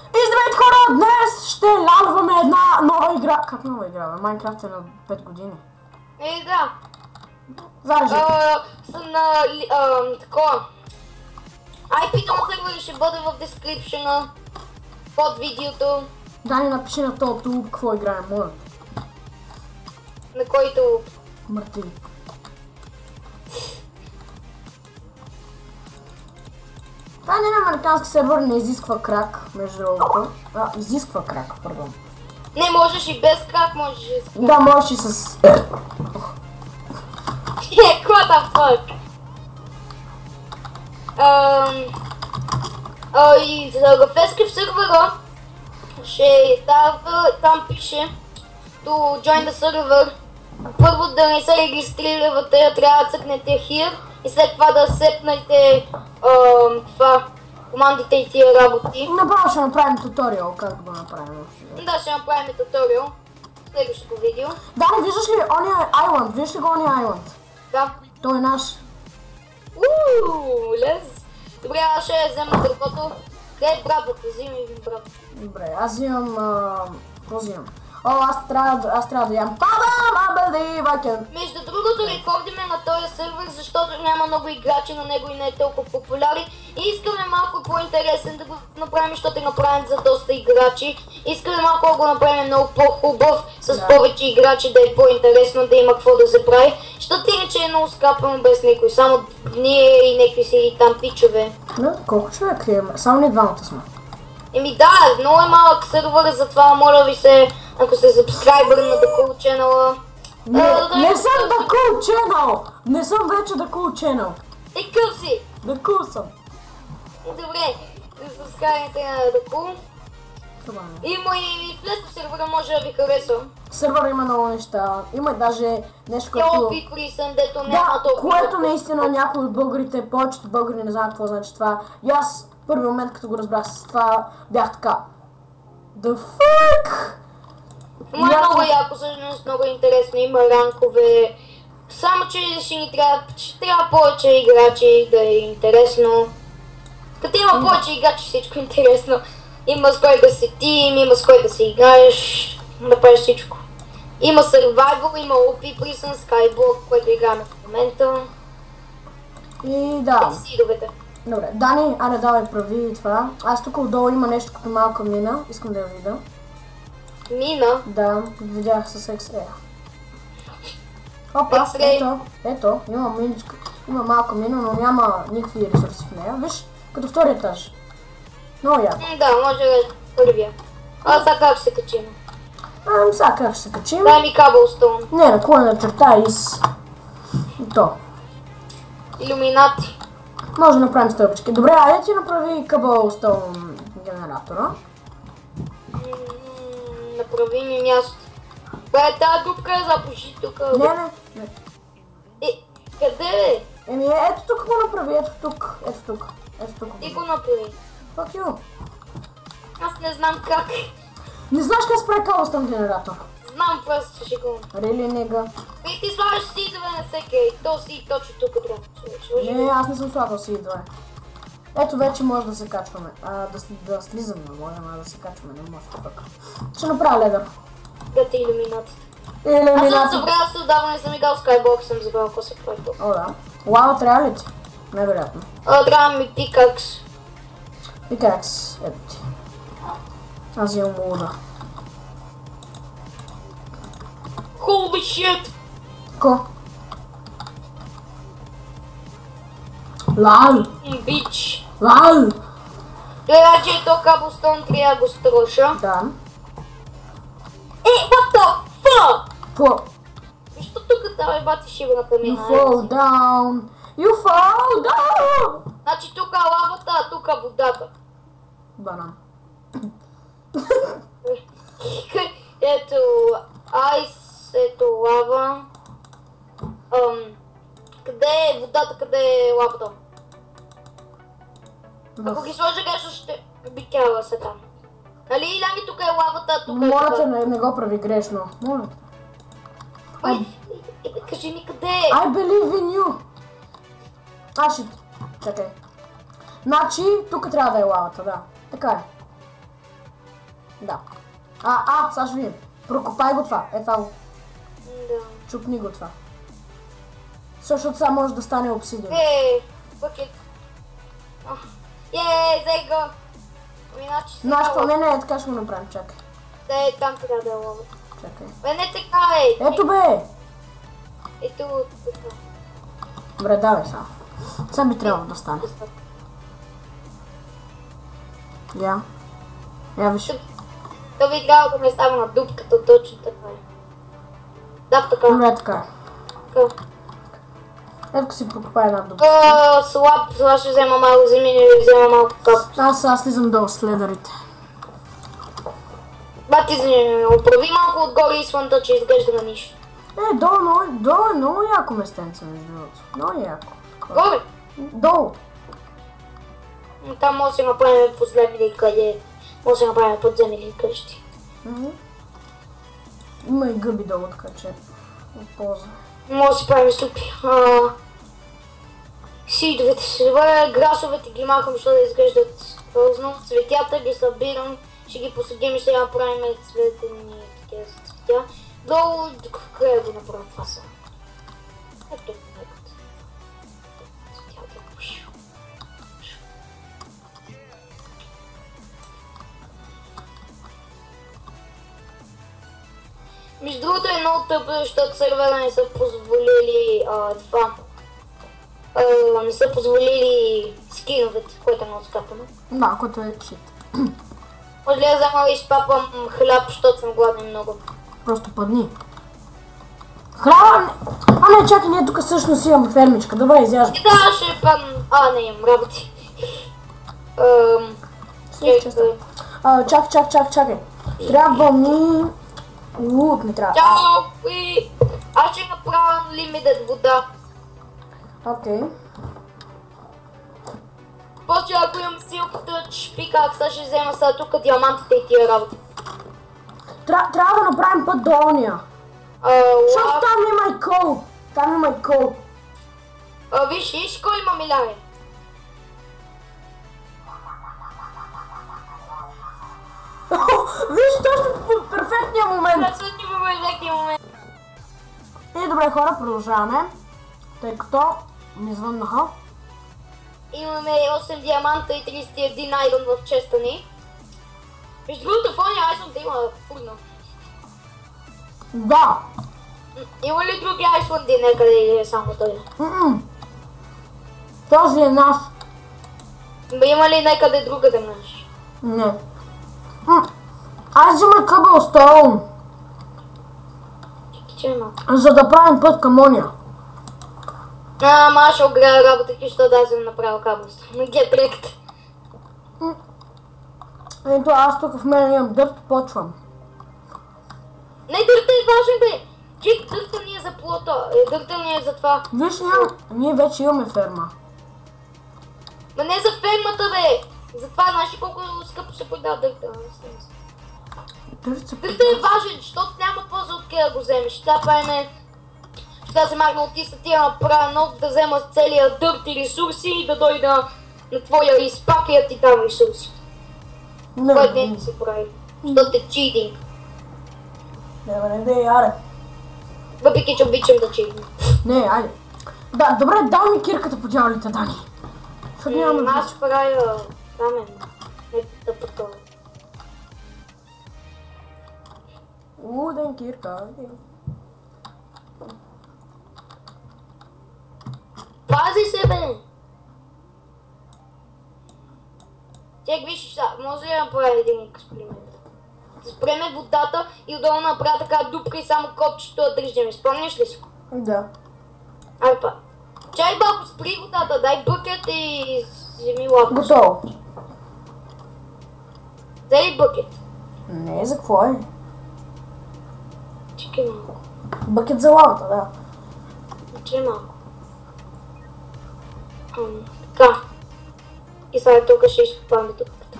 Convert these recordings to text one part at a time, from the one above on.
И здравейте хора! Днес ще лядваме една нова игра. Как нова игра? Майнкрафт е на 5 години. Да. Зарежи. Съм на такова. IP-то на сервера ще бъде в дескрипшена под видеото. Дани напиши на този тулуп какво играем, моля. На който... Мартин. Това не е американски сервер, не изисква крак, между другото. Изисква крак, пардон. Не, можеш и без крак, можеш и с... Да, можеш и с... What the fuck? И за графески в сервера ще става, там пише to join the server. Първо да не се регистрирате, трябва да цъкнете here и след това да сепнете това, командите и тия работи. Направо ще направим туториал, как да го направим. Да, ще направим туториал. Следващото видео. Дани, виждаш ли ония Island? Виждаш ли го ония Island? Да. Той е наш. Лез. Добре, аз ще взема другото. Къде е братвата? Взимай един брат. Добре, аз взимам... какво взимам? О, аз трябва да ям. Падам, I believe I can. Между другото, рекордиме на този сервер, защото няма много играчи на него и не е толкова популярен. И искаме малко по-интересен да го направим, защото е направен за доста играчи. Искаме малко да го направим много по-хубав, с повече играчи, да е по-интересно, да има какво да се прави. Защото иначе е много скапано без никой, само ние и някакви си там пичове. Колко човека имаме? Само не двамата сме. Еми да, много е малък сервер, затова моля ви се, ако сте сабскрайбър на The Cool Channel. Не съм The Cool Channel! Не съм вече The Cool Channel. И къв си? The Cool съм. Добре, сабскрайбайте на The Cool. Има и влез в сервера, може да ви харесва. Сервера има много неща. Има даже нещо, което... Присън, дето няма толкова... което наистина някои от българите, повечето българи не знаят какво значи това. И аз първи момент, като го разбрах с това, бях така. The fuck? Има много яко, всъщност много интересно, има ранкове. Само че ще трябва повече играчи, да е интересно. Като има повече играчи, всичко е интересно. Има с кой да се тим, има с кой да се играеш, да правиш всичко. Има Survival, има OP Prison, Skyblock, което играме в момента. И да. Сидовете. Добре, Дани, аре давай прави това. Аз тук отдолу има нещо като малка мина, искам да я видя. Мина? Да, видях с X-Ray. Опа, ето, има миничка, има малка мина, но няма никакви ресурси в нея. Виж, като втори етаж. Много яко. Да, може да е първия. А сега как се качим? Сега как ще се качим? Дай ми Cobblestone. Не, на кой на черта из... то. Иллюминати. Може да направим стълбички. Добре, айде ти направи Cobblestone генератора. Направи ми място. Бе, тази дупка е запуши тук. Не. Къде е? Еми, ето тук го направи, ето тук. Ти го направи. Fuck you. Аз не знам как. Не знаеш как се прави Cobblestone генератор? Знам, просто ще го... Really, нега? И ти слагаш сидове на всеки, и то си точно тук друго. Не, аз не съм слагал сидове. Ето вече може да се качваме. Да слизаме, може да се качваме, не може пък. Ще направя ледър. Къде е иллюминати? Аз съм забрал, аз отдавна не съм играл Skyblock, съм забрал какво се прави тук. О, да. Лава трябва ли ти? Невероятно. Трябва ми пикакс. Пикакс, ето ти. Аз имам луда. Holy shit! Ко? Лал! Бич! Лал! Гледа, че то Cobblestone трябва да го строша. Да. What the fuck? По... Защо тук тази бати шибната ми? You fall down! You fall down! Значи тук лавата, а тук водата. Банан. Ето айс, ето лава. Къде е водата, къде е лавата? Ако ги сложа грешно ще би тяла се там. Нали, Ляги, тук е лавата, тук е водата. Моля те, не го прави грешно. Моля те. Кажи ми къде е? I believe in you. Чакай. Значи, тук трябва да е лавата, да. Така е. Да. Сега ще видим. Прокопай го това. Това го. Да. Чупни го това. Защото сега може да стане обсидиан. Бъкет. Взех го. Не, така ще го направим, чакай. Там трябва да е лова. Чакай. Не така Ето бе! Ето така. Добре, давай сега. Сега би трябвало да стане. Я виж. То би трябвало да ме става на дупката, точно така е. Да, така. Добре, така е. Така. Ето си покупай една дупка. Слаб, това ще взема малко земи, не взема малко капче. Аз слизам долу с ледарите. Бати, оправи малко отгоре и слънта, че изглежда на нищо. Долу е много яко местенце, между другото. Много яко. Горе? Долу. Там може да се направим последни къде. Може да се направим подземни къщи. Има и гъби долу, така че от полза. Може да си правим супи. Сидовете се добре, грасовете ги махам, защото да изглеждат пълзно. Цветята ги събирам, ще ги посадим и сега правим цветени такива цветя. Долу, в края го направя това са. Ето могат. Цветята. Между другото е много тъпо, защото сервера не са позволили това. Не са позволили скиновете, което е много скапано. Да, което е шит. Може ли да взема и изпапам хляб, защото съм гладен много. Просто падни. Храна! Не, чакай, ние тук всъщност имаме фермичка. Добре, изяждам. Да, ще падна. Не имам работи. Чакай. Трябва ми... Лут ми трябва. Чао! Аз ще направя лимитед вода. Окей. После ако имам силката, шпикак, сега ще взема сега тук диамантите и тия работи. Трябва да направим път до ония. Защото там има и кол. Виж кой има миляве. Виж, точно в перфектния момент. И добре, хора, продължаваме. Тъй като ми звъннаха. Имаме 8 диаманта и 31 айрон в честа ни. Между другото, в ония айрон да има фурна. Да. Има ли други айсланди някъде или е само той? Този е наш. Има ли някъде друга да наш? Не. Аз взима къбълстоун. За да правим път към ония. Аз ще ограя работата, защото аз съм направил кабелство. На гетреката. Ето аз тук в мен имам дърт, почвам. Не, дърта е важен бе! Чик, дърта ни е за плото, дърта ни е за това. Виж, ние вече имаме ферма. Ма не за фермата бе! За това, знаеш ли колко скъпо се продава дърта? Дърта е важен, защото няма полза откъде да го вземеш. Ще правим... Ще се махна от тиста тия направя нов, да взема целия дърт и ресурси и да дойда на твоя изпак и да ти дам ресурси. Който не се прави, защото е читинг. Не, яре. Въпреки че обичам да читинг. Не, айде. Да, добре, дай ми кирката по дяволите, Дани. Аз правя камен. Не тъпата. Уден кирка. Пази се бе! Чек, виж, може ли да направя един експеримент? Да спреме водата и отдолу направя така дупка и само копчето да държим. Спомняш ли си? Да. Айпа. Чай бабо, спри водата, дай бъкет и вземи лапка. Готово. Взели бъкет. Не, за какво е? Чекай малко. Бъкет за лавата, да. Чекай малко. Така. И сега тук ще изкопаваме дупката.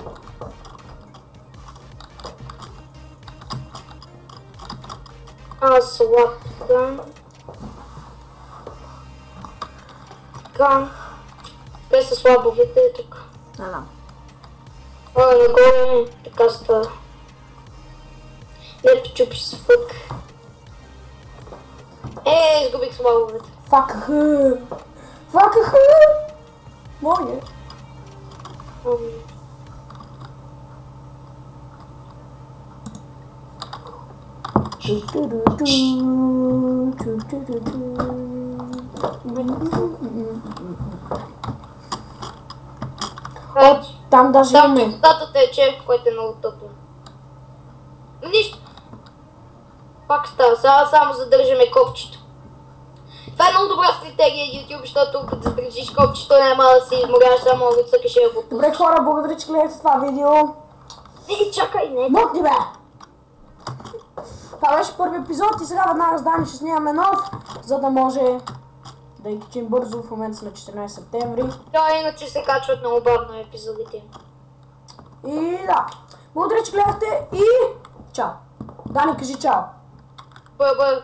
Лапка. Така. Те са слабовите тук. Да. Нагоре така става. Не почупи се, фък. Изгубих слабовете. Факаха! Моля. Там даже Там имаме. водата тече, което е много топло. Нищо. Пак става, само задържаме копчето. Това е много добра стратегия YouTube, защото като задържиш копчето няма да се изморяш, само да цъкаш и го. Добре хора, благодаря, че гледате това видео. Чакай, не. Мокни бе! Това беше първи епизод и сега веднага с Дани ще снимаме нов, за да може да ги качим бързо. В момента сме 14 септември. Да, иначе се качват много бавно епизодите. И да. Благодаря, че гледахте и чао. Дани, кажи чао. Бъбър.